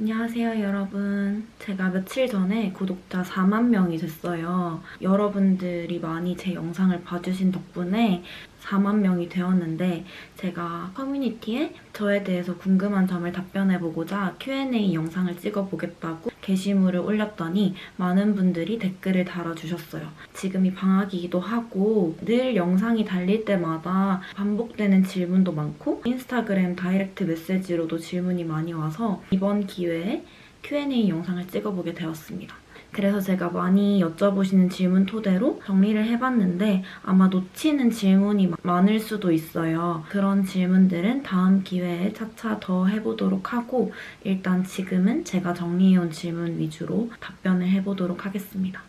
안녕하세요, 여러분. 제가 며칠 전에 구독자 4만 명이 됐어요. 여러분들이 많이 제 영상을 봐주신 덕분에 4만 명이 되었는데 제가 커뮤니티에 저에 대해서 궁금한 점을 답변해보고자 Q&A 영상을 찍어보겠다고 게시물을 올렸더니 많은 분들이 댓글을 달아주셨어요. 지금이 방학이기도 하고 늘 영상이 달릴 때마다 반복되는 질문도 많고 인스타그램 다이렉트 메시지로도 질문이 많이 와서 이번 기회에 Q&A 영상을 찍어보게 되었습니다. 그래서 제가 많이 여쭤보시는 질문 토대로 정리를 해봤는데 아마 놓치는 질문이 많을 수도 있어요. 그런 질문들은 다음 기회에 차차 더 해보도록 하고 일단 지금은 제가 정리해온 질문 위주로 답변을 해보도록 하겠습니다.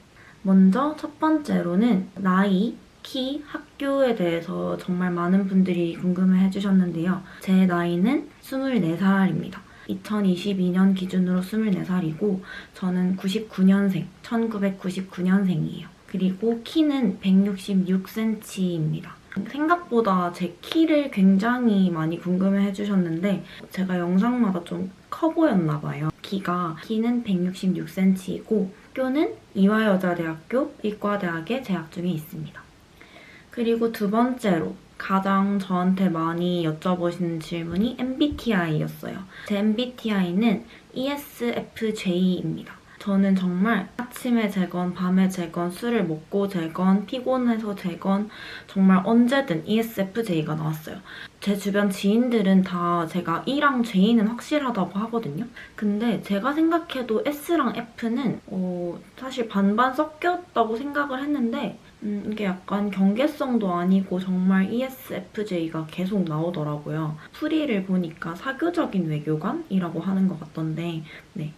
먼저 첫 번째로는 나이, 키, 학교에 대해서 정말 많은 분들이 궁금해 해주셨는데요. 제 나이는 24살입니다. 2022년 기준으로 24살이고 저는 99년생, 1999년생이에요. 그리고 키는 166cm입니다. 생각보다 제 키를 굉장히 많이 궁금해 해주셨는데 제가 영상마다 좀 커 보였나 봐요. 키는 166cm이고 학교는 이화여자대학교 의과대학에 재학 중에 있습니다. 그리고 두 번째로 가장 저한테 많이 여쭤보시는 질문이 MBTI였어요. 제 MBTI는 ESFJ입니다. 저는 정말 아침에 재건, 밤에 재건, 술을 먹고 재건, 피곤해서 재건 정말 언제든 ESFJ가 나왔어요. 제 주변 지인들은 다 제가 E랑 J는 확실하다고 하거든요. 근데 제가 생각해도 S랑 F는 사실 반반 섞였다고 생각을 했는데 이게 약간 경계성도 아니고 정말 ESFJ가 계속 나오더라고요. 풀이를 보니까 사교적인 외교관이라고 하는 것 같던데 네,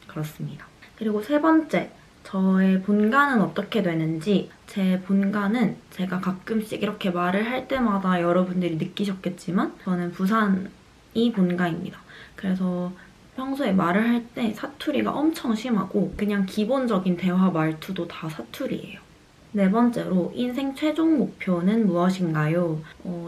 그렇습니다. 그리고 세 번째, 저의 본가는 어떻게 되는지. 제 본가는 제가 가끔씩 이렇게 말을 할 때마다 여러분들이 느끼셨겠지만 저는 부산이 본가입니다. 그래서 평소에 말을 할 때 사투리가 엄청 심하고 그냥 기본적인 대화 말투도 다 사투리예요. 네 번째로 인생 최종 목표는 무엇인가요?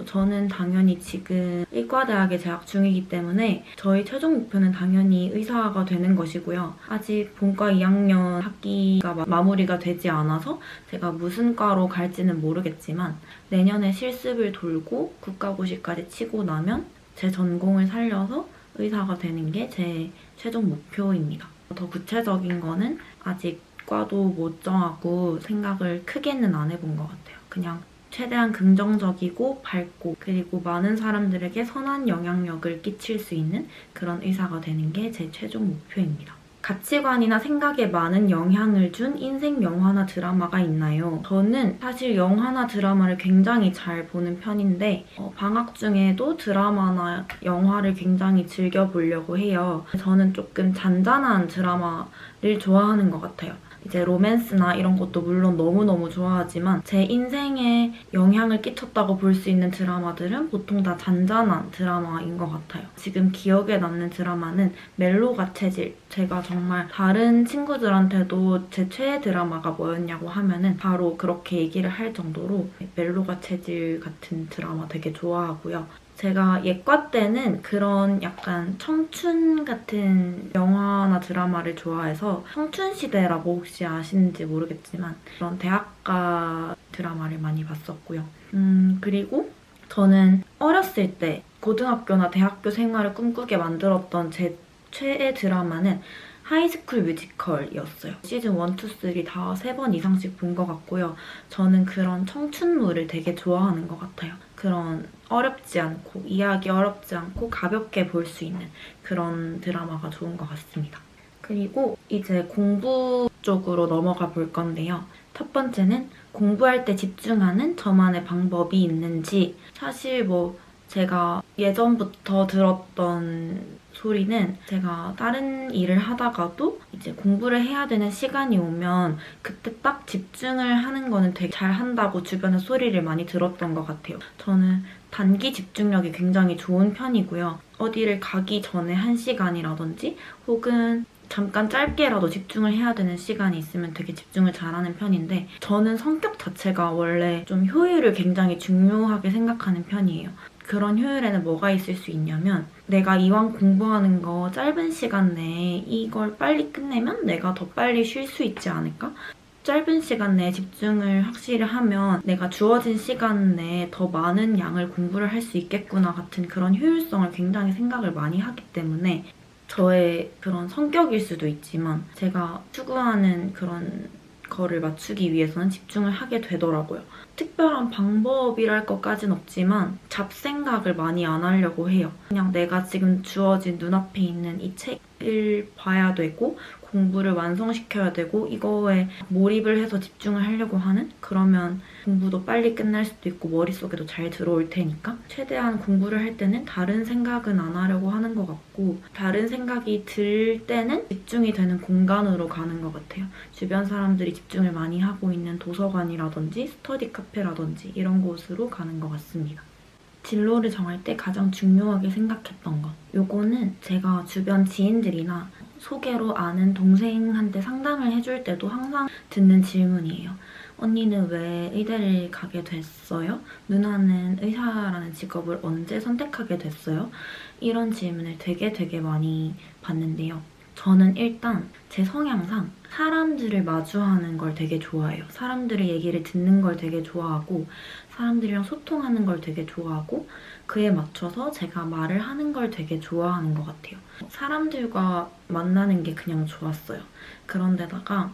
저는 당연히 지금 의과대학에 재학 중이기 때문에 저희 최종 목표는 당연히 의사가 되는 것이고요. 아직 본과 2학년 학기가 마무리가 되지 않아서 제가 무슨 과로 갈지는 모르겠지만 내년에 실습을 돌고 국가고시까지 치고 나면 제 전공을 살려서 의사가 되는 게 제 최종 목표입니다. 더 구체적인 거는 아직 과도 못 정하고 생각을 크게는 안 해본 것 같아요. 그냥 최대한 긍정적이고 밝고 그리고 많은 사람들에게 선한 영향력을 끼칠 수 있는 그런 의사가 되는 게 제 최종 목표입니다. 가치관이나 생각에 많은 영향을 준 인생 영화나 드라마가 있나요? 저는 사실 영화나 드라마를 굉장히 잘 보는 편인데 방학 중에도 드라마나 영화를 굉장히 즐겨보려고 해요. 저는 조금 잔잔한 드라마를 좋아하는 것 같아요. 이제 로맨스나 이런 것도 물론 너무너무 좋아하지만 제 인생에 영향을 끼쳤다고 볼 수 있는 드라마들은 보통 다 잔잔한 드라마인 것 같아요. 지금 기억에 남는 드라마는 멜로가 체질. 제가 정말 다른 친구들한테도 제 최애 드라마가 뭐였냐고 하면은 바로 그렇게 얘기를 할 정도로 멜로가 체질 같은 드라마 되게 좋아하고요. 제가 예과 때는 그런 약간 청춘 같은 영화나 드라마를 좋아해서 청춘시대라고 혹시 아시는지 모르겠지만 그런 대학가 드라마를 많이 봤었고요. 그리고 저는 어렸을 때 고등학교나 대학교 생활을 꿈꾸게 만들었던 제 최애 드라마는 하이스쿨 뮤지컬이었어요. 시즌 1, 2, 3 다 3번 이상씩 본 것 같고요. 저는 그런 청춘물을 되게 좋아하는 것 같아요. 그런 어렵지 않고 이해하기 어렵지 않고 가볍게 볼 수 있는 그런 드라마가 좋은 것 같습니다. 그리고 이제 공부 쪽으로 넘어가 볼 건데요. 첫 번째는 공부할 때 집중하는 저만의 방법이 있는지. 사실 제가 예전부터 들었던 소리는 제가 다른 일을 하다가도 이제 공부를 해야 되는 시간이 오면 그때 딱 집중을 하는 거는 되게 잘 한다고 주변에 소리를 많이 들었던 것 같아요. 저는 단기 집중력이 굉장히 좋은 편이고요. 어디를 가기 전에 1시간이라든지 혹은 잠깐 짧게라도 집중을 해야 되는 시간이 있으면 되게 집중을 잘하는 편인데 저는 성격 자체가 원래 좀 효율을 굉장히 중요하게 생각하는 편이에요. 그런 효율에는 뭐가 있을 수 있냐면 내가 이왕 공부하는 거 짧은 시간 내에 이걸 빨리 끝내면 내가 더 빨리 쉴 수 있지 않을까? 짧은 시간 내에 집중을 확실히 하면 내가 주어진 시간 내에 더 많은 양을 공부를 할 수 있겠구나 같은 그런 효율성을 굉장히 생각을 많이 하기 때문에 저의 그런 성격일 수도 있지만 제가 추구하는 그런 거를 맞추기 위해서는 집중을 하게 되더라고요. 특별한 방법이랄 것까진 없지만 잡생각을 많이 안 하려고 해요. 그냥 내가 지금 주어진 눈앞에 있는 이 책을 봐야 되고 공부를 완성시켜야 되고 이거에 몰입을 해서 집중을 하려고 하는? 그러면 공부도 빨리 끝날 수도 있고 머릿속에도 잘 들어올 테니까 최대한 공부를 할 때는 다른 생각은 안 하려고 하는 것 같고 다른 생각이 들 때는 집중이 되는 공간으로 가는 것 같아요. 주변 사람들이 집중을 많이 하고 있는 도서관이라든지 스터디 카페라든지 이런 곳으로 가는 것 같습니다. 진로를 정할 때 가장 중요하게 생각했던 것. 요거는 제가 주변 지인들이나 소개로 아는 동생한테 상담을 해줄 때도 항상 듣는 질문이에요. 언니는 왜 의대를 가게 됐어요? 누나는 의사라는 직업을 언제 선택하게 됐어요? 이런 질문을 되게 많이 받는데요. 저는 일단 제 성향상 사람들을 마주하는 걸 되게 좋아해요. 사람들의 얘기를 듣는 걸 되게 좋아하고 사람들이랑 소통하는 걸 되게 좋아하고 그에 맞춰서 제가 말을 하는 걸 되게 좋아하는 것 같아요. 사람들과 만나는 게 그냥 좋았어요. 그런데다가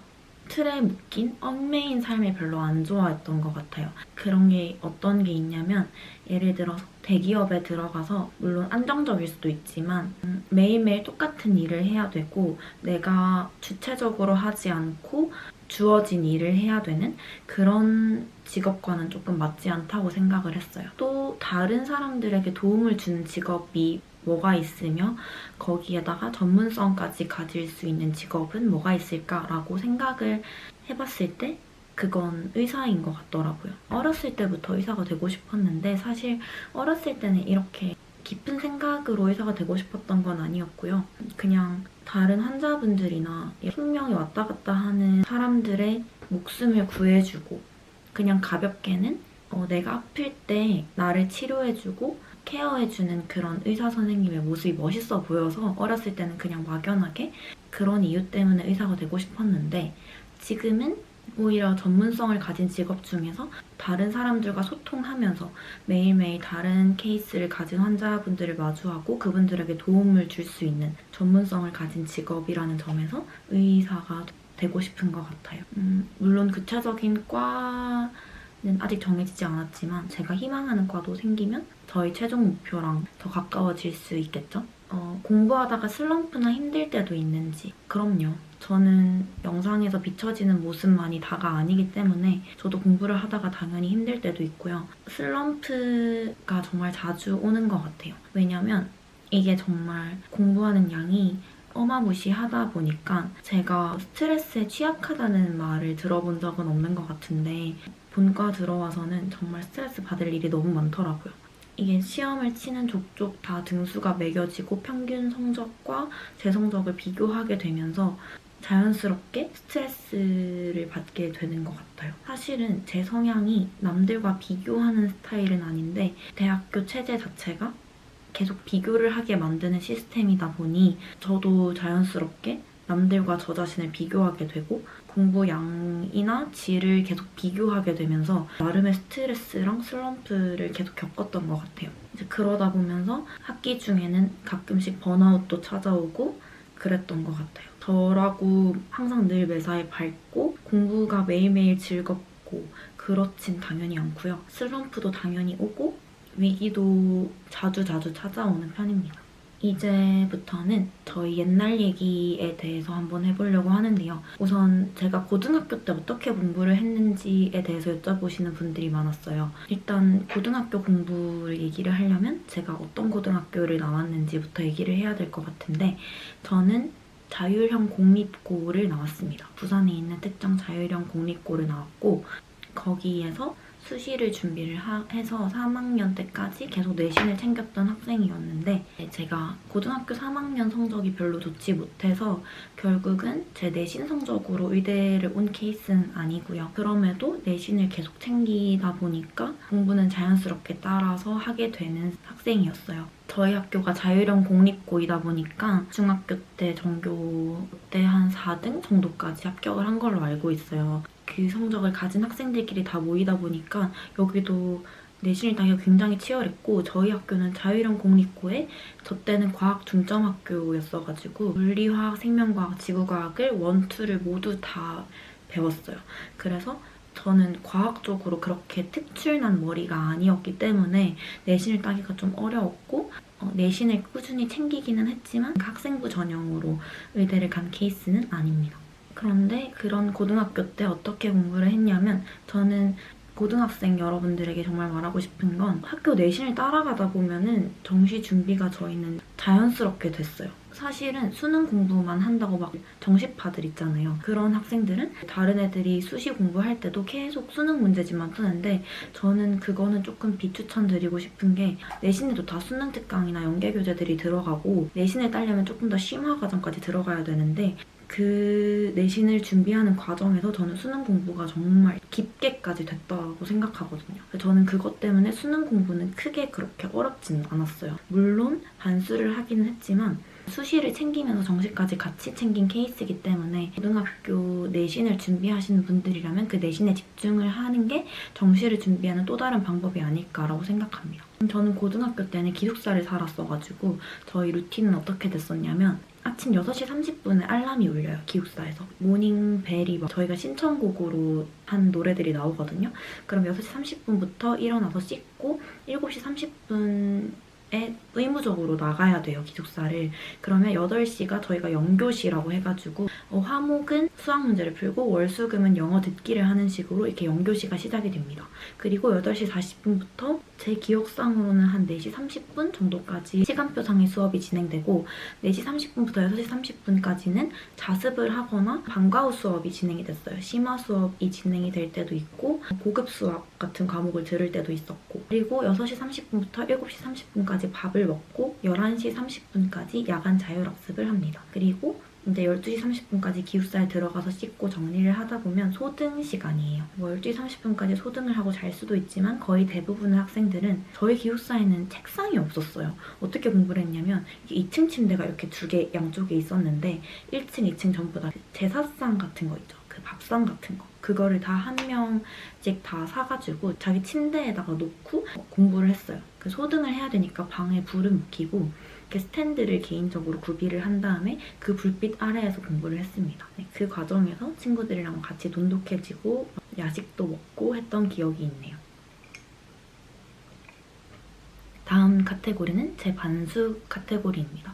틀에 묶인 얽매인 삶을 별로 안 좋아했던 것 같아요. 그런 게 어떤 게 있냐면 예를 들어서 대기업에 들어가서 물론 안정적일 수도 있지만 매일매일 똑같은 일을 해야 되고 내가 주체적으로 하지 않고 주어진 일을 해야 되는 그런 직업과는 조금 맞지 않다고 생각을 했어요. 또 다른 사람들에게 도움을 주는 직업이 뭐가 있으며 거기에다가 전문성까지 가질 수 있는 직업은 뭐가 있을까라고 생각을 해봤을 때 그건 의사인 것 같더라고요. 어렸을 때부터 의사가 되고 싶었는데 사실 어렸을 때는 이렇게 깊은 생각으로 의사가 되고 싶었던 건 아니었고요. 그냥 다른 환자분들이나 생명이 왔다 갔다 하는 사람들의 목숨을 구해주고 그냥 가볍게는 내가 아플 때 나를 치료해주고 케어해주는 그런 의사 선생님의 모습이 멋있어 보여서 어렸을 때는 그냥 막연하게 그런 이유 때문에 의사가 되고 싶었는데 지금은 오히려 전문성을 가진 직업 중에서 다른 사람들과 소통하면서 매일매일 다른 케이스를 가진 환자분들을 마주하고 그분들에게 도움을 줄 수 있는 전문성을 가진 직업이라는 점에서 의사가 되고 싶은 것 같아요. 물론 구체적인 과는 아직 정해지지 않았지만 제가 희망하는 과도 생기면 저희 최종 목표랑 더 가까워질 수 있겠죠? 공부하다가 슬럼프나 힘들 때도 있는지 그럼요. 저는 영상에서 비춰지는 모습만이 다가 아니기 때문에 저도 공부를 하다가 당연히 힘들 때도 있고요. 슬럼프가 정말 자주 오는 것 같아요. 왜냐면 이게 정말 공부하는 양이 어마무시하다 보니까 제가 스트레스에 취약하다는 말을 들어본 적은 없는 것 같은데 본과 들어와서는 정말 스트레스 받을 일이 너무 많더라고요. 이게 시험을 치는 족족 다 등수가 매겨지고 평균 성적과 제 성적을 비교하게 되면서 자연스럽게 스트레스를 받게 되는 것 같아요. 사실은 제 성향이 남들과 비교하는 스타일은 아닌데 대학교 체제 자체가 계속 비교를 하게 만드는 시스템이다 보니 저도 자연스럽게 남들과 저 자신을 비교하게 되고 공부 양이나 질을 계속 비교하게 되면서 나름의 스트레스랑 슬럼프를 계속 겪었던 것 같아요. 이제 그러다 보면서 학기 중에는 가끔씩 번아웃도 찾아오고 그랬던 것 같아요. 저라고 항상 늘 매사에 밝고 공부가 매일매일 즐겁고 그렇진 당연히 않고요. 슬럼프도 당연히 오고 위기도 자주 찾아오는 편입니다. 이제부터는 저희 옛날 얘기에 대해서 한번 해보려고 하는데요. 우선 제가 고등학교 때 어떻게 공부를 했는지에 대해서 여쭤보시는 분들이 많았어요. 일단 고등학교 공부를 얘기를 하려면 제가 어떤 고등학교를 나왔는지부터 얘기를 해야 될 것 같은데 저는 자율형 공립고를 나왔습니다. 부산에 있는 특정 자율형 공립고를 나왔고 거기에서 수시를 준비를 해서 3학년 때까지 계속 내신을 챙겼던 학생이었는데 제가 고등학교 3학년 성적이 별로 좋지 못해서 결국은 제 내신 성적으로 의대를 온 케이스는 아니고요. 그럼에도 내신을 계속 챙기다 보니까 공부는 자연스럽게 따라서 하게 되는 학생이었어요. 저희 학교가 자율형 공립고이다 보니까 중학교 때 전교 때 한 4등 정도까지 합격을 한 걸로 알고 있어요. 그 성적을 가진 학생들끼리 다 모이다 보니까 여기도 내신을 따기가 굉장히 치열했고 저희 학교는 자율형 공립고에 저 때는 과학 중점 학교였어가지고 물리화학, 생명과학, 지구과학을 1, 2를 모두 다 배웠어요. 그래서 저는 과학적으로 그렇게 특출난 머리가 아니었기 때문에 내신을 따기가 좀 어려웠고 내신을 꾸준히 챙기기는 했지만 학생부 전형으로 의대를 간 케이스는 아닙니다. 그런데 그런 고등학교 때 어떻게 공부를 했냐면 저는 고등학생 여러분들에게 정말 말하고 싶은 건 학교 내신을 따라가다 보면은 정시 준비가 저희는 자연스럽게 됐어요. 사실은 수능 공부만 한다고 막 정시파들 있잖아요. 그런 학생들은 다른 애들이 수시 공부할 때도 계속 수능 문제집만 푸는데 저는 그거는 조금 비추천드리고 싶은 게 내신에도 다 수능 특강이나 연계 교재들이 들어가고 내신을 따려면 조금 더 심화 과정까지 들어가야 되는데 그 내신을 준비하는 과정에서 저는 수능 공부가 정말 깊게까지 됐다고 생각하거든요. 저는 그것 때문에 수능 공부는 크게 그렇게 어렵지는 않았어요. 물론 반수를 하기는 했지만 수시를 챙기면서 정시까지 같이 챙긴 케이스이기 때문에 고등학교 내신을 준비하시는 분들이라면 그 내신에 집중을 하는 게 정시를 준비하는 또 다른 방법이 아닐까라고 생각합니다. 저는 고등학교 때는 기숙사를 살았어가지고 저희 루틴은 어떻게 됐었냐면 아침 6시 30분에 알람이 울려요, 기숙사에서. 모닝벨이 막 저희가 신청곡으로 한 노래들이 나오거든요. 그럼 6시 30분부터 일어나서 씻고 7시 30분에 의무적으로 나가야 돼요, 기숙사를. 그러면 8시가 저희가 영교시라고 해가지고 화목은 수학 문제를 풀고 월수금은 영어 듣기를 하는 식으로 이렇게 영교시가 시작이 됩니다. 그리고 8시 40분부터 제 기억상으로는 한 4시 30분 정도까지 시간표상의 수업이 진행되고 4시 30분부터 6시 30분까지는 자습을 하거나 방과 후 수업이 진행이 됐어요. 심화 수업이 진행이 될 때도 있고 고급 수학 같은 과목을 들을 때도 있었고 그리고 6시 30분부터 7시 30분까지 밥을 먹고 11시 30분까지 야간 자율학습을 합니다. 그리고 이제 12시 30분까지 기숙사에 들어가서 씻고 정리를 하다 보면 소등 시간이에요. 12시 30분까지 소등을 하고 잘 수도 있지만 거의 대부분의 학생들은 저희 기숙사에는 책상이 없었어요. 어떻게 공부를 했냐면 2층 침대가 이렇게 2개 양쪽에 있었는데 1층, 2층 전부 다 제사상 같은 거 있죠. 그 밥상 같은 거. 그거를 다 한 명씩 다 사가지고 자기 침대에다가 놓고 공부를 했어요. 그 소등을 해야 되니까 방에 불을 못 켜고 이렇게 스탠드를 개인적으로 구비를 한 다음에 그 불빛 아래에서 공부를 했습니다. 그 과정에서 친구들이랑 같이 돈독해지고 야식도 먹고 했던 기억이 있네요. 다음 카테고리는 제 반수 카테고리입니다.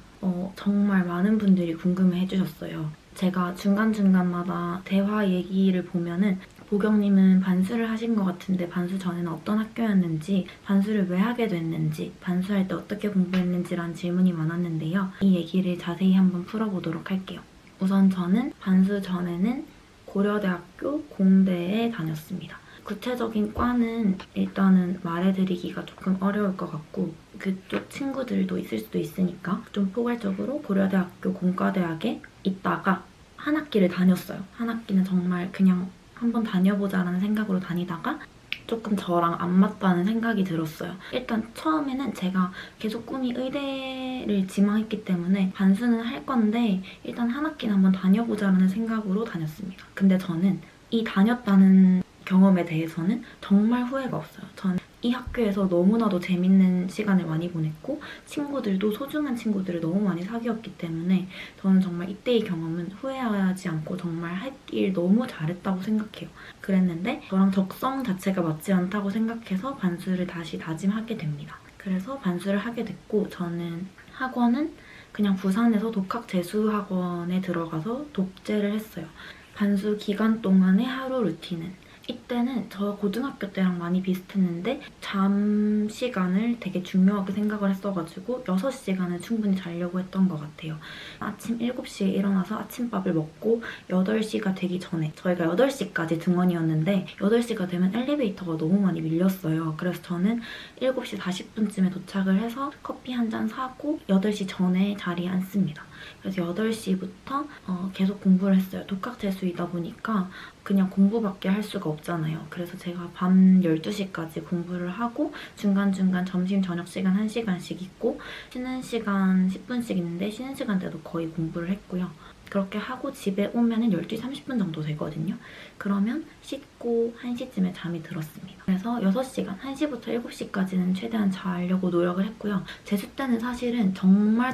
정말 많은 분들이 궁금해 해주셨어요. 제가 중간중간마다 대화 얘기를 보면은 보경님은 반수를 하신 것 같은데 반수 전에는 어떤 학교였는지, 반수를 왜 하게 됐는지, 반수할 때 어떻게 공부했는지라는 질문이 많았는데요. 이 얘기를 자세히 한번 풀어보도록 할게요. 우선 저는 반수 전에는 고려대학교 공대에 다녔습니다. 구체적인 과는 일단은 말해드리기가 조금 어려울 것 같고 그쪽 친구들도 있을 수도 있으니까 좀 포괄적으로 고려대학교 공과대학에 있다가 한 학기를 다녔어요. 한 학기는 정말 그냥 한번 다녀보자라는 생각으로 다니다가 조금 저랑 안 맞다는 생각이 들었어요. 일단 처음에는 제가 계속 꿈이 의대를 지망했기 때문에 반수는 할 건데 일단 한 학기는 한번 다녀보자라는 생각으로 다녔습니다. 근데 저는 이 다녔다는 경험에 대해서는 정말 후회가 없어요. 저는 이 학교에서 너무나도 재밌는 시간을 많이 보냈고 친구들도 소중한 친구들을 너무 많이 사귀었기 때문에 저는 정말 이때의 경험은 후회하지 않고 정말 할 일 너무 잘했다고 생각해요. 그랬는데 저랑 적성 자체가 맞지 않다고 생각해서 반수를 다시 다짐하게 됩니다. 그래서 반수를 하게 됐고 저는 학원은 그냥 부산에서 독학재수학원에 들어가서 독재를 했어요. 반수 기간 동안의 하루 루틴은 이때는 저 고등학교 때랑 많이 비슷했는데 잠 시간을 되게 중요하게 생각을 했어가지고 6시간은 충분히 자려고 했던 것 같아요. 아침 7시에 일어나서 아침밥을 먹고 8시가 되기 전에 저희가 8시까지 등원이었는데 8시가 되면 엘리베이터가 너무 많이 밀렸어요. 그래서 저는 7시 40분쯤에 도착을 해서 커피 한 잔 사고 8시 전에 자리에 앉습니다. 그래서 8시부터 계속 공부를 했어요. 독학재수이다 보니까 그냥 공부밖에 할 수가 없잖아요. 그래서 제가 밤 12시까지 공부를 하고 중간중간 점심, 저녁 시간 1시간씩 있고 쉬는 시간 10분씩 있는데 쉬는 시간 때도 거의 공부를 했고요. 그렇게 하고 집에 오면은 12시 30분 정도 되거든요. 그러면 씻고 1시쯤에 잠이 들었습니다. 그래서 6시간, 1시부터 7시까지는 최대한 자려고 노력을 했고요. 재수 때는 사실은 정말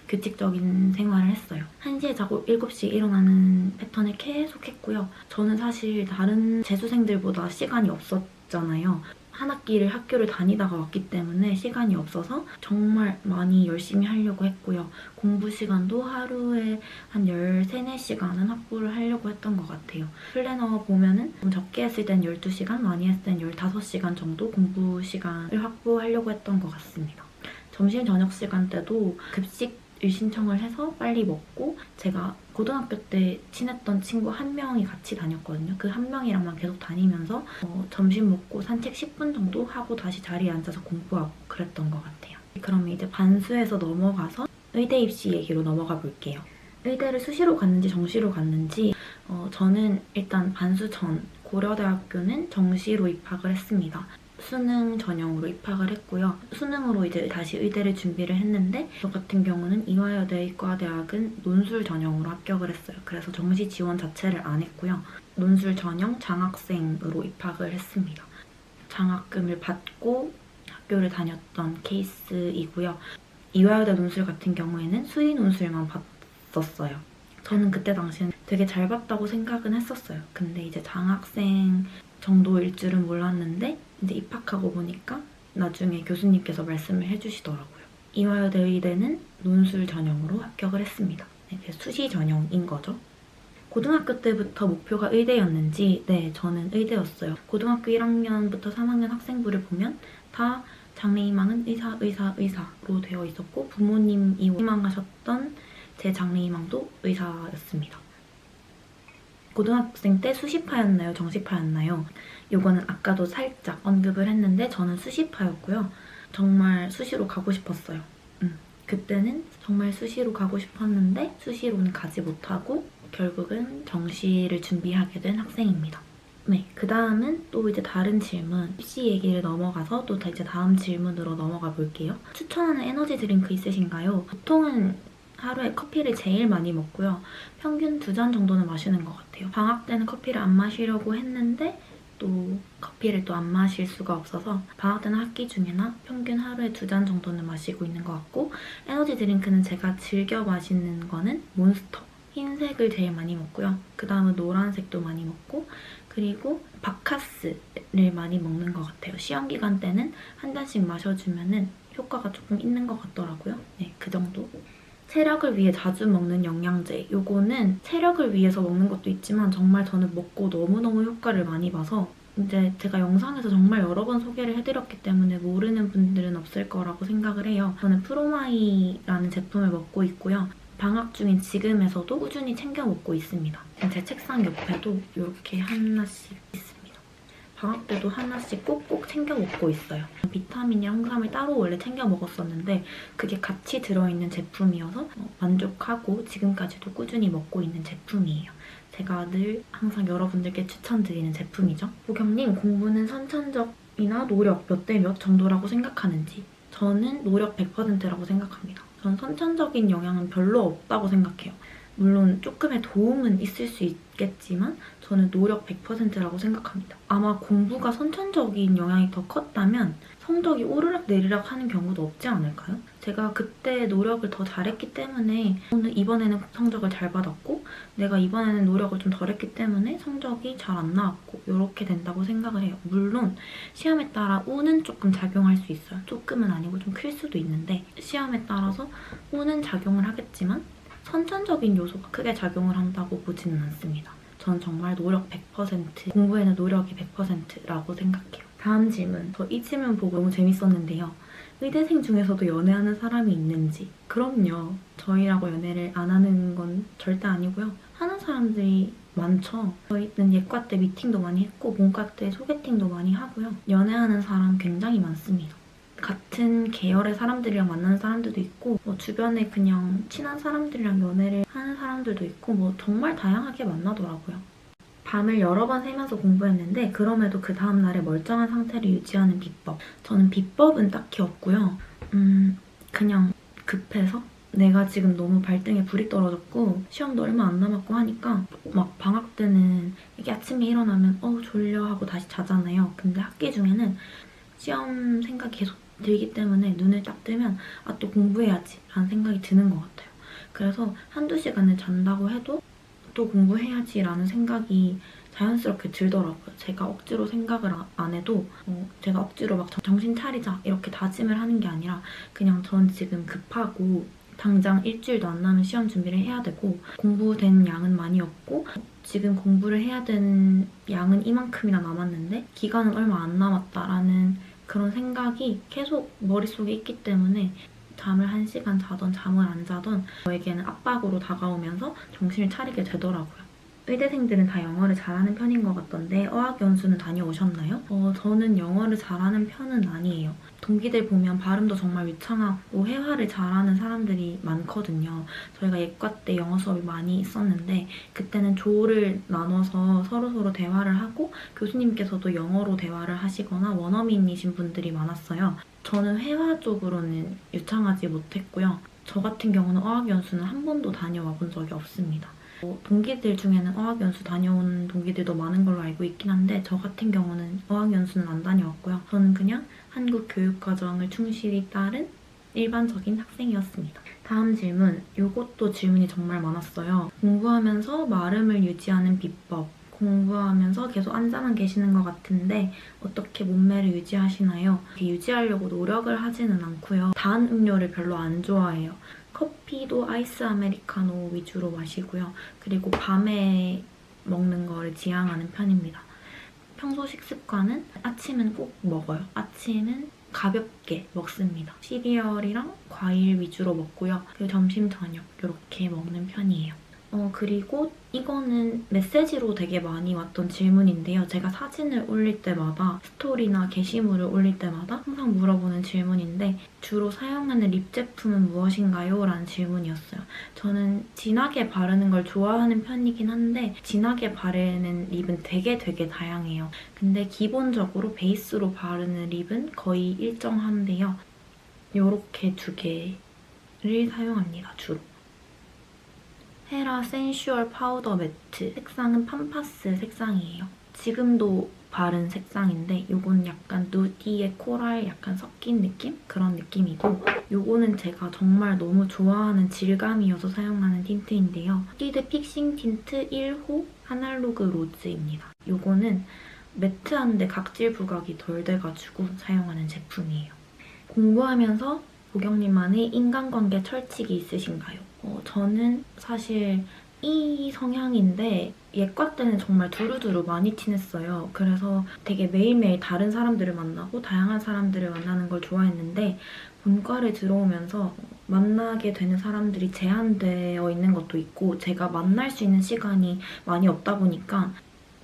규칙적인 생활을 했어요. 1시에 자고 7시에 일어나는 패턴을 계속 했고요. 저는 사실 다른 재수생들보다 시간이 없었잖아요. 한 학기를 학교를 다니다가 왔기 때문에 시간이 없어서 정말 많이 열심히 하려고 했고요. 공부 시간도 하루에 한 13, 4시간은 확보를 하려고 했던 것 같아요. 플래너 보면은 좀 적게 했을 땐 12시간, 많이 했을 땐 15시간 정도 공부 시간을 확보하려고 했던 것 같습니다. 점심, 저녁 시간 때도 급식 신청을 해서 빨리 먹고 제가 고등학교 때 친했던 친구 한 명이 같이 다녔거든요. 그 한 명이랑만 계속 다니면서 점심 먹고 산책 10분 정도 하고 다시 자리에 앉아서 공부하고 그랬던 것 같아요. 그럼 이제 반수에서 넘어가서 의대 입시 얘기로 넘어가 볼게요. 의대를 수시로 갔는지 정시로 갔는지 저는 일단 반수 전 고려대학교는 정시로 입학을 했습니다. 수능 전형으로 입학을 했고요. 수능으로 이제 다시 의대를 준비를 했는데 저 같은 경우는 이화여대 의과대학은 논술 전형으로 합격을 했어요. 그래서 정시 지원 자체를 안 했고요. 논술 전형 장학생으로 입학을 했습니다. 장학금을 받고 학교를 다녔던 케이스이고요. 이화여대 논술 같은 경우에는 수의 논술만 봤었어요. 저는 그때 당시엔 되게 잘 봤다고 생각은 했었어요. 근데 이제 장학생 정도일 줄은 몰랐는데 이제 입학하고 보니까 나중에 교수님께서 말씀을 해주시더라고요. 이화여대 의대는 논술 전형으로 합격을 했습니다. 네, 수시 전형인 거죠. 고등학교 때부터 목표가 의대였는지 네, 저는 의대였어요. 고등학교 1학년부터 3학년 학생부를 보면 다 장래희망은 의사로 되어 있었고 부모님이 희망하셨던 제 장래희망도 의사였습니다. 고등학생 때 수시파였나요? 정시파였나요? 이거는 아까도 살짝 언급을 했는데 저는 수시파였고요. 정말 수시로 가고 싶었어요. 그때는 정말 수시로 가고 싶었는데 수시로는 가지 못하고 결국은 정시를 준비하게 된 학생입니다. 네, 그 다음은 또 이제 다른 질문, 입시 얘기를 넘어가서 또 이제 다음 질문으로 넘어가 볼게요. 추천하는 에너지 드링크 있으신가요? 보통은 하루에 커피를 제일 많이 먹고요. 평균 2잔 정도는 마시는 것 같아요. 방학 때는 커피를 안 마시려고 했는데 또 커피를 또 안 마실 수가 없어서 방학 때는 학기 중에나 평균 하루에 2잔 정도는 마시고 있는 것 같고 에너지 드링크는 제가 즐겨 마시는 거는 몬스터. 흰색을 제일 많이 먹고요. 그 다음은 노란색도 많이 먹고 그리고 바카스를 많이 먹는 것 같아요. 시험 기간 때는 한 잔씩 마셔주면 효과가 조금 있는 것 같더라고요. 네, 그 정도. 체력을 위해 자주 먹는 영양제. 요거는 체력을 위해서 먹는 것도 있지만 정말 저는 먹고 너무너무 효과를 많이 봐서 이제 제가 영상에서 정말 여러 번 소개를 해드렸기 때문에 모르는 분들은 없을 거라고 생각을 해요. 저는 프로마이라는 제품을 먹고 있고요. 방학 중인 지금에서도 꾸준히 챙겨 먹고 있습니다. 제 책상 옆에도 이렇게 하나씩 있습니다. 방학 때도 하나씩 꼭꼭 챙겨 먹고 있어요. 비타민이랑 홍삼을 따로 원래 챙겨 먹었었는데 그게 같이 들어있는 제품이어서 만족하고 지금까지도 꾸준히 먹고 있는 제품이에요. 제가 늘 항상 여러분들께 추천드리는 제품이죠. 보겸님, 공부는 선천적이나 노력 몇 대 몇 정도라고 생각하는지. 저는 노력 100%라고 생각합니다. 전 선천적인 영향은 별로 없다고 생각해요. 물론 조금의 도움은 있을 수 있겠지만 저는 노력 100%라고 생각합니다. 아마 공부가 선천적인 영향이 더 컸다면 성적이 오르락 내리락 하는 경우도 없지 않을까요? 제가 그때 노력을 더 잘했기 때문에 오늘 이번에는 성적을 잘 받았고 내가 이번에는 노력을 좀 덜 했기 때문에 성적이 잘 안 나왔고 이렇게 된다고 생각을 해요. 물론 시험에 따라 운은 조금 작용할 수 있어요. 조금은 아니고 좀 클 수도 있는데 시험에 따라서 운은 작용을 하겠지만 선천적인 요소가 크게 작용을 한다고 보지는 않습니다. 전 정말 노력 100%, 공부에는 노력이 100%라고 생각해요. 다음 질문. 저 이 질문 보고 너무 재밌었는데요. 의대생 중에서도 연애하는 사람이 있는지. 그럼요. 저희라고 연애를 안 하는 건 절대 아니고요. 하는 사람들이 많죠. 저희는 예과 때 미팅도 많이 했고 본과 때 소개팅도 많이 하고요. 연애하는 사람 굉장히 많습니다. 같은 계열의 사람들이랑 만나는 사람들도 있고 주변에 그냥 친한 사람들이랑 연애를 하는 사람들도 있고 정말 다양하게 만나더라고요. 밤을 여러 번 새면서 공부했는데 그럼에도 그 다음날에 멀쩡한 상태를 유지하는 비법. 저는 비법은 딱히 없고요. 그냥 급해서 내가 지금 너무 발등에 불이 떨어졌고 시험도 얼마 안 남았고 하니까 막 방학 때는 이게 아침에 일어나면 졸려 하고 다시 자잖아요. 근데 학기 중에는 시험 생각이 계속 들기 때문에 눈을 딱 뜨면 또 공부해야지 라는 생각이 드는 것 같아요. 그래서 한두 시간을 잔다고 해도 또 공부해야지 라는 생각이 자연스럽게 들더라고요. 제가 억지로 생각을 안 해도 제가 억지로 막 정신 차리자 이렇게 다짐을 하는 게 아니라 그냥 전 지금 급하고 당장 일주일도 안 남은 시험 준비를 해야 되고 공부된 양은 많이 없고 지금 공부를 해야 되는 양은 이만큼이나 남았는데 기간은 얼마 안 남았다라는 그런 생각이 계속 머릿속에 있기 때문에 잠을 1시간 자던 잠을 안 자던 저에게는 압박으로 다가오면서 정신을 차리게 되더라고요. 의대생들은 다 영어를 잘하는 편인 것 같던데 어학연수는 다녀오셨나요? 저는 영어를 잘하는 편은 아니에요. 동기들 보면 발음도 정말 유창하고 회화를 잘하는 사람들이 많거든요. 저희가 예과 때 영어 수업이 많이 있었는데 그때는 조를 나눠서 서로서로 대화를 하고 교수님께서도 영어로 대화를 하시거나 원어민이신 분들이 많았어요. 저는 회화 쪽으로는 유창하지 못했고요. 저 같은 경우는 어학연수는 한 번도 다녀와 본 적이 없습니다. 동기들 중에는 어학연수 다녀온 동기들도 많은 걸로 알고 있긴 한데 저 같은 경우는 어학연수는 안 다녀왔고요. 저는 그냥 한국 교육과정을 충실히 따른 일반적인 학생이었습니다. 다음 질문. 이것도 질문이 정말 많았어요. 공부하면서 말음을 유지하는 비법. 공부하면서 계속 앉아만 계시는 것 같은데 어떻게 몸매를 유지하시나요? 유지하려고 노력을 하지는 않고요. 단 음료를 별로 안 좋아해요. 커피도 아이스 아메리카노 위주로 마시고요. 그리고 밤에 먹는 거를 지향하는 편입니다. 평소 식습관은 아침은 꼭 먹어요. 아침은 가볍게 먹습니다. 시리얼이랑 과일 위주로 먹고요. 그리고 점심, 저녁 이렇게 먹는 편이에요. 그리고 이거는 메시지로 되게 많이 왔던 질문인데요. 제가 사진을 올릴 때마다 스토리나 게시물을 올릴 때마다 항상 물어보는 질문인데 주로 사용하는 립 제품은 무엇인가요? 라는 질문이었어요. 저는 진하게 바르는 걸 좋아하는 편이긴 한데 진하게 바르는 립은 되게 다양해요. 근데 기본적으로 베이스로 바르는 립은 거의 일정한데요. 이렇게 2개를 사용합니다, 주로. 헤라 센슈얼 파우더 매트. 색상은 팜파스 색상이에요. 지금도 바른 색상인데 이건 약간 누디에 코랄 약간 섞인 느낌? 그런 느낌이고 이거는 제가 정말 너무 좋아하는 질감이어서 사용하는 틴트인데요. 시드 픽싱 틴트 1호 아날로그 로즈입니다. 이거는 매트한데 각질 부각이 덜 돼가지고 사용하는 제품이에요. 공부하면서 보경님만의 인간관계 철칙이 있으신가요? 저는 사실 이 성향인데 예과 때는 정말 두루두루 많이 친했어요. 그래서 되게 매일매일 다른 사람들을 만나고 다양한 사람들을 만나는 걸 좋아했는데 본과를 들어오면서 만나게 되는 사람들이 제한되어 있는 것도 있고 제가 만날 수 있는 시간이 많이 없다 보니까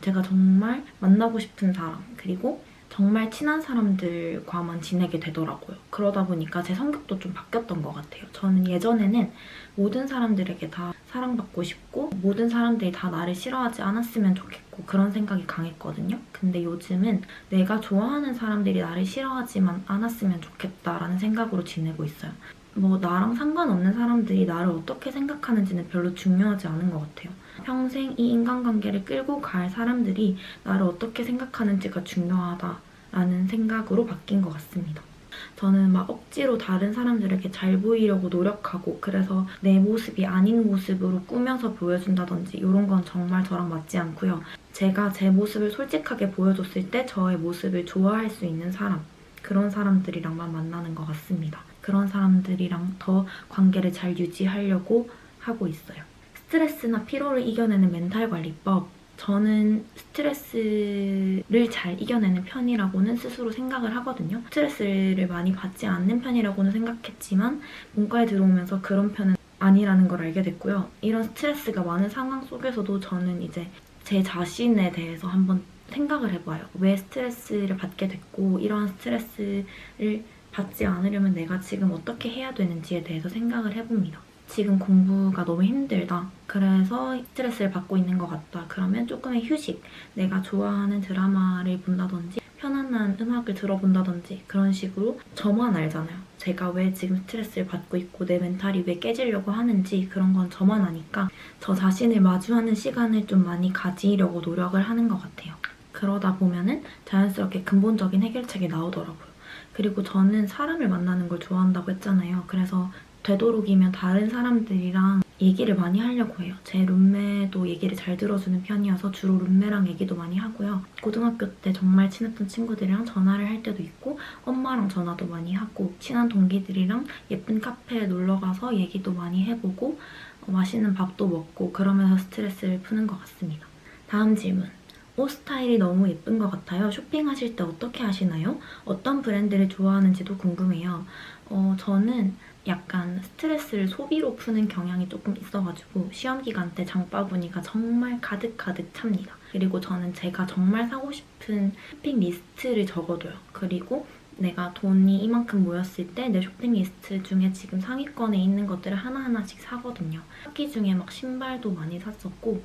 제가 정말 만나고 싶은 사람 그리고 정말 친한 사람들과만 지내게 되더라고요. 그러다 보니까 제 성격도 좀 바뀌었던 것 같아요. 저는 예전에는 모든 사람들에게 다 사랑받고 싶고 모든 사람들이 다 나를 싫어하지 않았으면 좋겠고 그런 생각이 강했거든요. 근데 요즘은 내가 좋아하는 사람들이 나를 싫어하지만 않았으면 좋겠다라는 생각으로 지내고 있어요. 나랑 상관없는 사람들이 나를 어떻게 생각하는지는 별로 중요하지 않은 것 같아요. 평생 이 인간관계를 끌고 갈 사람들이 나를 어떻게 생각하는지가 중요하다라는 생각으로 바뀐 것 같습니다. 저는 막 억지로 다른 사람들에게 잘 보이려고 노력하고 그래서 내 모습이 아닌 모습으로 꾸며서 보여준다든지 이런 건 정말 저랑 맞지 않고요. 제가 제 모습을 솔직하게 보여줬을 때 저의 모습을 좋아할 수 있는 사람 그런 사람들이랑만 만나는 것 같습니다. 그런 사람들이랑 더 관계를 잘 유지하려고 하고 있어요. 스트레스나 피로를 이겨내는 멘탈 관리법. 저는 스트레스를 잘 이겨내는 편이라고는 스스로 생각을 하거든요. 스트레스를 많이 받지 않는 편이라고는 생각했지만 문과에 들어오면서 그런 편은 아니라는 걸 알게 됐고요. 이런 스트레스가 많은 상황 속에서도 저는 이제 제 자신에 대해서 한번 생각을 해봐요. 왜 스트레스를 받게 됐고 이러한 스트레스를 받지 않으려면 내가 지금 어떻게 해야 되는지에 대해서 생각을 해봅니다. 지금 공부가 너무 힘들다. 그래서 스트레스를 받고 있는 것 같다. 그러면 조금의 휴식, 내가 좋아하는 드라마를 본다든지 편안한 음악을 들어본다든지 그런 식으로 저만 알잖아요. 제가 왜 지금 스트레스를 받고 있고 내 멘탈이 왜 깨지려고 하는지 그런 건 저만 아니까 저 자신을 마주하는 시간을 좀 많이 가지려고 노력을 하는 것 같아요. 그러다 보면은 자연스럽게 근본적인 해결책이 나오더라고요. 그리고 저는 사람을 만나는 걸 좋아한다고 했잖아요. 그래서 되도록이면 다른 사람들이랑 얘기를 많이 하려고 해요. 제 룸메도 얘기를 잘 들어주는 편이어서 주로 룸메랑 얘기도 많이 하고요. 고등학교 때 정말 친했던 친구들이랑 전화를 할 때도 있고 엄마랑 전화도 많이 하고 친한 동기들이랑 예쁜 카페에 놀러가서 얘기도 많이 해보고 맛있는 밥도 먹고 그러면서 스트레스를 푸는 것 같습니다. 다음 질문. 옷 스타일이 너무 예쁜 것 같아요. 쇼핑하실 때 어떻게 하시나요? 어떤 브랜드를 좋아하는지도 궁금해요. 저는 약간 스트레스를 소비로 푸는 경향이 조금 있어가지고 시험 기간 때 장바구니가 정말 가득가득 찹니다. 그리고 저는 제가 정말 사고 싶은 쇼핑 리스트를 적어둬요. 그리고 내가 돈이 이만큼 모였을 때 내 쇼핑 리스트 중에 지금 상위권에 있는 것들을 하나하나씩 사거든요. 학기 중에 막 신발도 많이 샀었고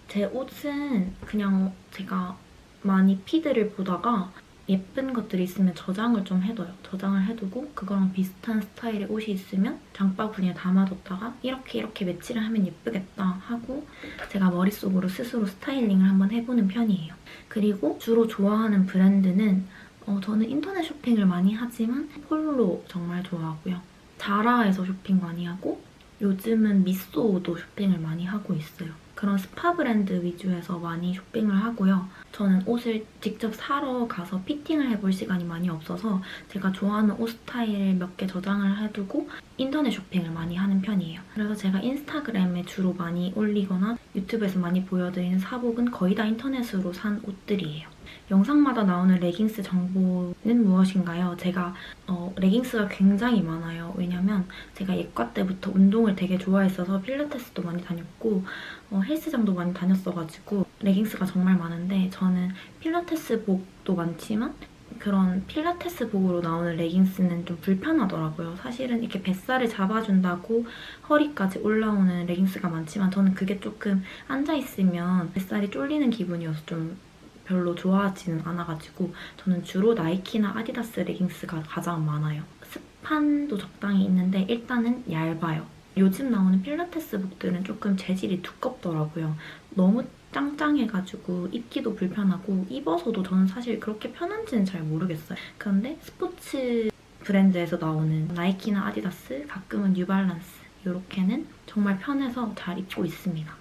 제 옷은 그냥 제가 많이 피드를 보다가 예쁜 것들이 있으면 저장을 좀 해둬요. 저장을 해두고 그거랑 비슷한 스타일의 옷이 있으면 장바구니에 담아뒀다가 이렇게 매치를 하면 예쁘겠다 하고 제가 머릿속으로 스스로 스타일링을 한번 해보는 편이에요. 그리고 주로 좋아하는 브랜드는 저는 인터넷 쇼핑을 많이 하지만 폴로 정말 좋아하고요. 자라에서 쇼핑 많이 하고 요즘은 미쏘도 쇼핑을 많이 하고 있어요. 그런 스파 브랜드 위주에서 많이 쇼핑을 하고요. 저는 옷을 직접 사러 가서 피팅을 해볼 시간이 많이 없어서 제가 좋아하는 옷 스타일 몇 개 저장을 해두고 인터넷 쇼핑을 많이 하는 편이에요. 그래서 제가 인스타그램에 주로 많이 올리거나 유튜브에서 많이 보여드리는 사복은 거의 다 인터넷으로 산 옷들이에요. 영상마다 나오는 레깅스 정보는 무엇인가요? 제가 레깅스가 굉장히 많아요. 왜냐면 제가 예과 때부터 운동을 되게 좋아했어서 필라테스도 많이 다녔고 헬스장도 많이 다녔어가지고 레깅스가 정말 많은데 저는 필라테스복도 많지만 그런 필라테스복으로 나오는 레깅스는 좀 불편하더라고요. 사실은 이렇게 뱃살을 잡아준다고 허리까지 올라오는 레깅스가 많지만 저는 그게 조금 앉아있으면 뱃살이 쫄리는 기분이어서 좀 별로 좋아하지는 않아가지고 저는 주로 나이키나 아디다스 레깅스가 가장 많아요. 스판도 적당히 있는데 일단은 얇아요. 요즘 나오는 필라테스복들은 조금 재질이 두껍더라고요. 너무 짱짱해가지고 입기도 불편하고 입어서도 저는 사실 그렇게 편한지는 잘 모르겠어요. 그런데 스포츠 브랜드에서 나오는 나이키나 아디다스, 가끔은 뉴발란스 이렇게는 정말 편해서 잘 입고 있습니다.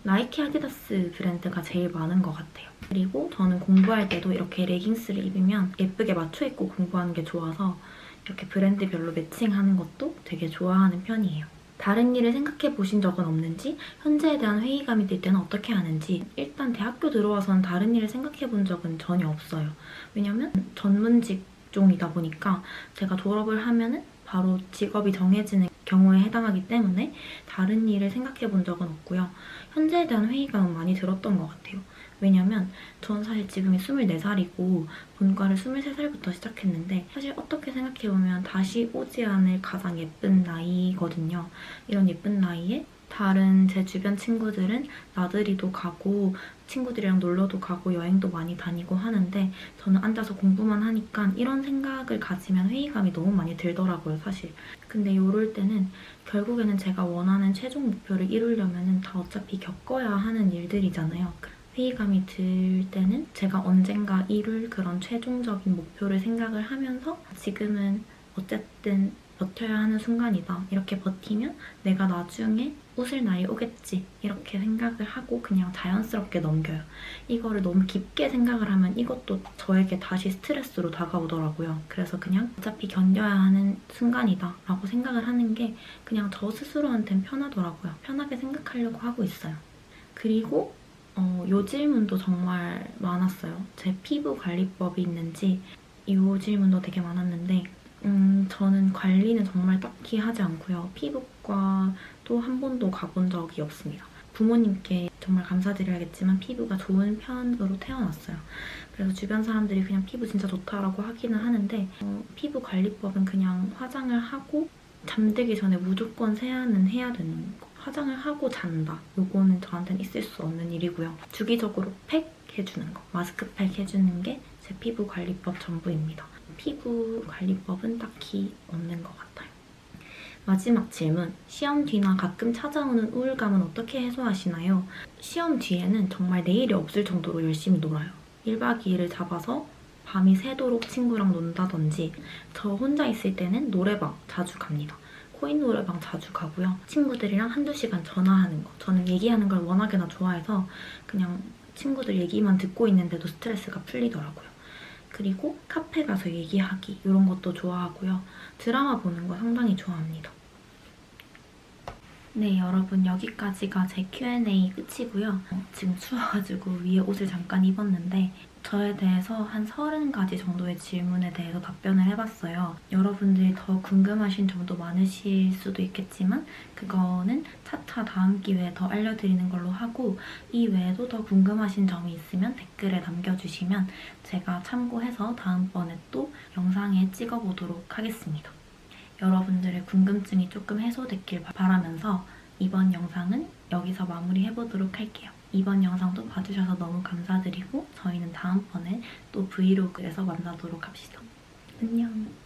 나이키, 아디다스 브랜드가 제일 많은 것 같아요. 그리고 저는 공부할 때도 이렇게 레깅스를 입으면 예쁘게 맞춰 입고 공부하는 게 좋아서 이렇게 브랜드별로 매칭하는 것도 되게 좋아하는 편이에요. 다른 일을 생각해 보신 적은 없는지, 현재에 대한 회의감이 들 때는 어떻게 하는지. 일단 대학교 들어와서는 다른 일을 생각해 본 적은 전혀 없어요. 왜냐면 전문 직종이다 보니까 제가 졸업을 하면은 바로 직업이 정해지는 경우에 해당하기 때문에 다른 일을 생각해 본 적은 없고요. 현재에 대한 회의감은 많이 들었던 것 같아요. 왜냐면 전 사실 지금이 24살이고 본과를 23살부터 시작했는데 사실 어떻게 생각해보면 다시 오지 않을 가장 예쁜 나이거든요. 이런 예쁜 나이에 다른 제 주변 친구들은 나들이도 가고 친구들이랑 놀러도 가고 여행도 많이 다니고 하는데 저는 앉아서 공부만 하니까 이런 생각을 가지면 회의감이 너무 많이 들더라고요, 사실. 근데 이럴 때는 결국에는 제가 원하는 최종 목표를 이루려면 다 어차피 겪어야 하는 일들이잖아요. 회의감이 들 때는 제가 언젠가 이룰 그런 최종적인 목표를 생각을 하면서 지금은 어쨌든 버텨야 하는 순간이다. 이렇게 버티면 내가 나중에 웃을 날이 오겠지. 이렇게 생각을 하고 그냥 자연스럽게 넘겨요. 이거를 너무 깊게 생각을 하면 이것도 저에게 다시 스트레스로 다가오더라고요. 그래서 그냥 어차피 견뎌야 하는 순간이다 라고 생각을 하는 게 그냥 저 스스로한테는 편하더라고요. 편하게 생각하려고 하고 있어요. 그리고 요 질문도 정말 많았어요. 제 피부 관리법이 있는지 이 질문도 되게 많았는데 저는 관리는 정말 딱히 하지 않고요. 피부과도 한 번도 가본 적이 없습니다. 부모님께 정말 감사드려야겠지만 피부가 좋은 편으로 태어났어요. 그래서 주변 사람들이 그냥 피부 진짜 좋다라고 하기는 하는데 피부 관리법은 그냥 화장을 하고 잠들기 전에 무조건 세안은 해야 되는 거. 화장을 하고 잔다. 요거는 저한테는 있을 수 없는 일이고요. 주기적으로 팩 해주는 거. 마스크팩 해주는 게 제 피부 관리법 전부입니다. 피부 관리법은 딱히 없는 것 같아요. 마지막 질문. 시험 뒤나 가끔 찾아오는 우울감은 어떻게 해소하시나요? 시험 뒤에는 정말 내일이 없을 정도로 열심히 놀아요. 1박 2일을 잡아서 밤이 새도록 친구랑 논다든지 저 혼자 있을 때는 노래방 자주 갑니다. 코인 노래방 자주 가고요. 친구들이랑 한두 시간 전화하는 거. 저는 얘기하는 걸 워낙에나 좋아해서 그냥 친구들 얘기만 듣고 있는데도 스트레스가 풀리더라고요. 그리고 카페 가서 얘기하기 이런 것도 좋아하고요. 드라마 보는 거 상당히 좋아합니다. 네, 여러분 여기까지가 제 Q&A 끝이고요. 지금 추워가지고 위에 옷을 잠깐 입었는데 저에 대해서 한 30가지 정도의 질문에 대해서 답변을 해봤어요. 여러분들이 더 궁금하신 점도 많으실 수도 있겠지만 그거는 차차 다음 기회에 더 알려드리는 걸로 하고 이 외에도 더 궁금하신 점이 있으면 댓글에 남겨주시면 제가 참고해서 다음번에 또 영상에 찍어보도록 하겠습니다. 여러분들의 궁금증이 조금 해소됐길 바라면서 이번 영상은 여기서 마무리해보도록 할게요. 이번 영상도 봐주셔서 너무 감사드리고 저희는 다음번에 또 브이로그에서 만나도록 합시다. 안녕!